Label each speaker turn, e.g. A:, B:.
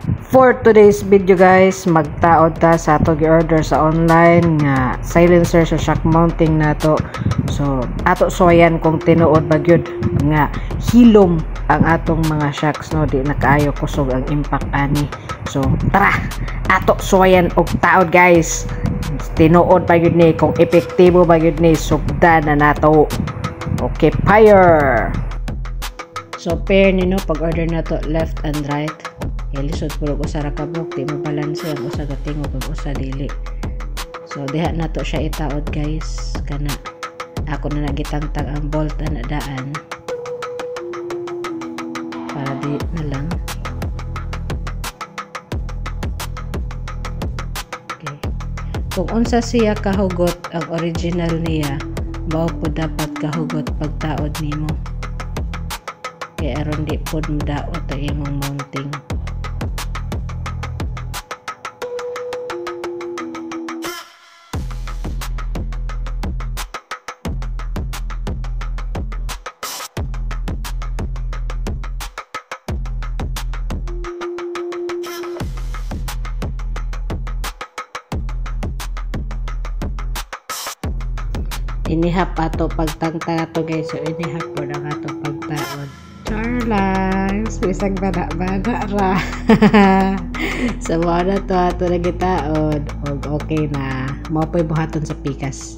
A: For today's video guys, magtaod ta sa ato gi-order sa online nga silencer sa shock mounting nato. So ato soyan kung tinuod ba gyud nga hilom ang atong mga shocks, no, di na kaayo kusog ang impact ani. So tara, ato soyan og taod guys. Tinuod ba gyud ni kung epektibo ba gyud ni, sugdan na nato. Okay, fire. So pair ni no pag order nato left and right. Ilisod puro ko sa rakabok, di mo balanse ang usa ka tingog ug usa dili. So diha na to siya itaod guys, kana ako na nagitangtang ang bolt na daan para di na lang. Okay. Kung unsa siya kahugot ang original niya, mao po dapat kahugot pagtaod nimo. Kaya aron di pod mudaot ang imong mounting. Inihap ato pagtangtang ato guys, so inihap po na ato pagtaod. Charles, bisag bana-bana ra. So mo na to ato nagitaod og okay na, mao po'y buhaton sa pikas.